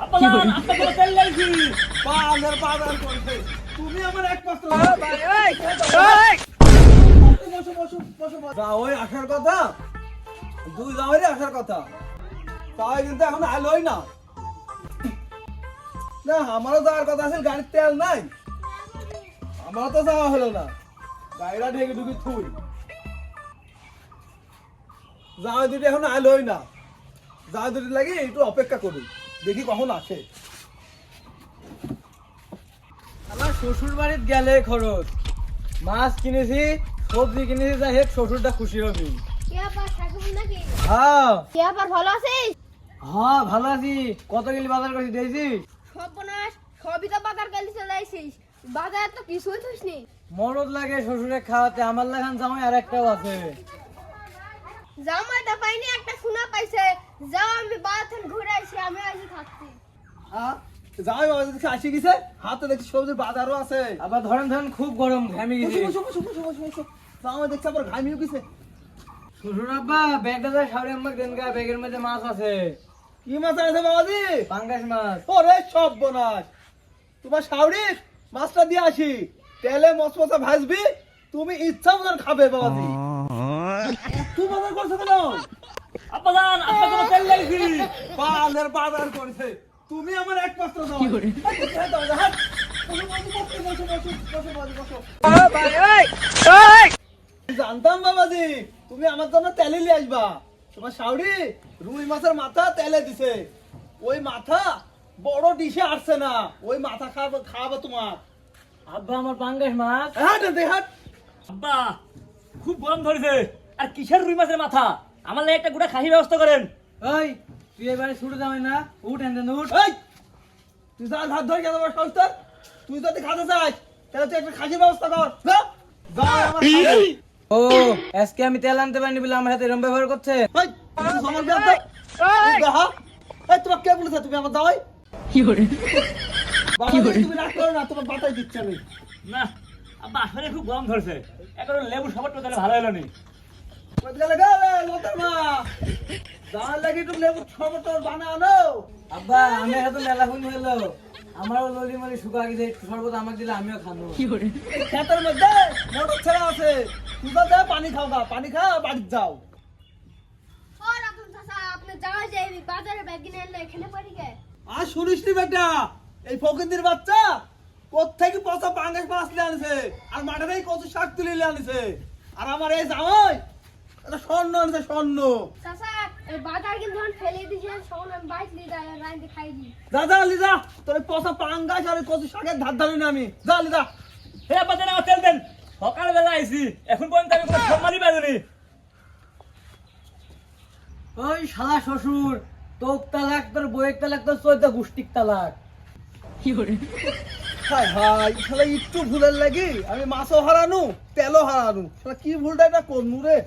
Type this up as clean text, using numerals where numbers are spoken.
আপনার আপনাকে তেল লাগছি। বাজার করছে তুমি আমার এক পাত্র যাওয়াই আসার কথা, দুই যাওয়ারই আসার কথা, তাই কিন্তু এখন আলোই না। না আমারও যাওয়ার কথা আছে, গাড়ির তেল নাই, আমারও তো যাওয়া হলো না, গাড়িটা ঢেকে ঢুকে থুই যাওয়া দুটি এখন আলোই না, যাওয়া দুটি লাগে একটু অপেক্ষা করি, দেখি কখন আসে। আমার শ্বশুর বাড়িতে গেলে খরচ, মাছ কিনেছি, সবজি কিনেছি, যাই হোক শ্বশুরটা খুশি হবি। হ্যাঁ ভালো আছিস? হ্যাঁ ভালো আছি। কত গেলি বাজার করছি দিয়েছি? সর্বনাশ, সবই তো বাজার গেলি চলে আইছিস, বাজারে তো কিছুই থইসনি। মরদ লাগে শ্বশুরে খাওয়াতে, আমার লাগান জামাই আর একটাও আছে। জামাইটা পাইনি, একটা সোনা পাইছে। যাও আমি বাজার থেকে ঘুরে আইছি, আমি আইছি থাকছি। হ্যাঁ যাই বাবা, দেখছি আসি গেছে, হাতে দেখছি সবজির বাজারও আছে। আবার ধরেন ধরেন খুব গরম, ঘামে গেছি। যাও দেখছি আবার ঘামিও গেছে। শ্বশুর আব্বা ব্যাগটা যায় সাউরি আম্মা দেন গা, ব্যাগের মধ্যে মাছ আছে। কি মাছ আছে বাবাজি? পাঙ্গাস মাছ। ওরে সব বোনাস, তোমার শাওরি মাছটা দিয়ে আসি, তেলে মশমশা ভাজবি, তুমি ইচ্ছা মতন খাবে বাবাজি। তুই বাজার করছো কেন? আপনার আপনাকে তেল লাগছি। বাজার করছে তুমি আমার এক পাত্র দাও। জানতাম বাবাজি তুমি আমার জন্য তেলে নিয়ে আসবা। তোমার শাওরি রুই মাছের মাথা তেলে দিছে, ওই মাথা বড় ডিশে আসছে না, ওই মাথা খাওয়াবো তোমার। আব্বা আমার পাঙ্গাস মাছ। হাট হাট আব্বা খুব গরম ধরেছে, আর কিসের রুই মাছের মাথা? আমার লাগে একটা গোটা খাসির ব্যবস্থা করেন। ওই তুই এবারে ছুটে যাবে না, উঠ এনে উঠ। এই তুই যা হাত ধরে কেন বড় সাহস তোর? তুই যদি খাতে চাস তাহলে তুই একটা খাসির ব্যবস্থা কর। যা যা আমার খাসি। ও আজকে আমি তেল আনতে পারিনি বলে আমার হাতে এরম ব্যবহার করছে। এই তুই আমার বিয়ার দাও। দেখা এই তোমার কে বলেছে তুমি আমার দাওই? বাবা তুমি রাগ করো না, তোমার বাতাই দিচ্ছি আমি। না আব্বা আসলে খুব গরম ধরেছে, এখন লেবু শরবত তাহলে ভালো হলো নি। কই গেলে গেলে লতার মা দাঁড় লাগি তুমি লেবু শরবত বানানো। আব্বা আমি এত মেলা খুন হলো, আমারও ললি মলি শুকা গেছে, একটু শরবত আমাকে দিলে আমিও খাবো। এই ক্ষেতের মধ্যে মোটর ছেড়া আছে, তুই তো পানি খাও গা, পানি খা বাড়ি যাও। ও রাতুল চাচা, আপনি যাওয়া যায় বাজারে ব্যাগ কিনে আনলে এখানে পড়ি গে। আর শুনিস নি বেটা, এই ফকিন্দির বাচ্চা কোত্থেকে পচা পাঙ্গাস মাছ নিয়ে আনছে, আর মাঠে কচু শাক তুলে নিয়ে আনছে, আর আমার এই জামাই এটা স্বর্ণ আনছে স্বর্ণ। চাচা এই বাজার কিন্তু যখন ফেলে দিয়েছেন তখন আমি বাইক নিয়ে যাই রাইতে খাই দিই। দাদা লিদা তোর এই পচা পাঙ্গাস আর এই কচু শাকের ধার ধারি না আমি, যা লিদা। হে আব্বা দেন আমার তেল দেন, সকালবেলা আইছি এখন পর্যন্ত আমি কোনো সম্মানই পাইনি। ওই শালা শ্বশুর, তোক তালাক, তোর বইয়ের তালাক, তোর চৈতা গুষ্টিক তালাক। হাই হাই শালা একটু ভুলের লাগি আমি মাছও হারানু তেলও হারানু, শালা কি ভুলটা এটা করনু রে।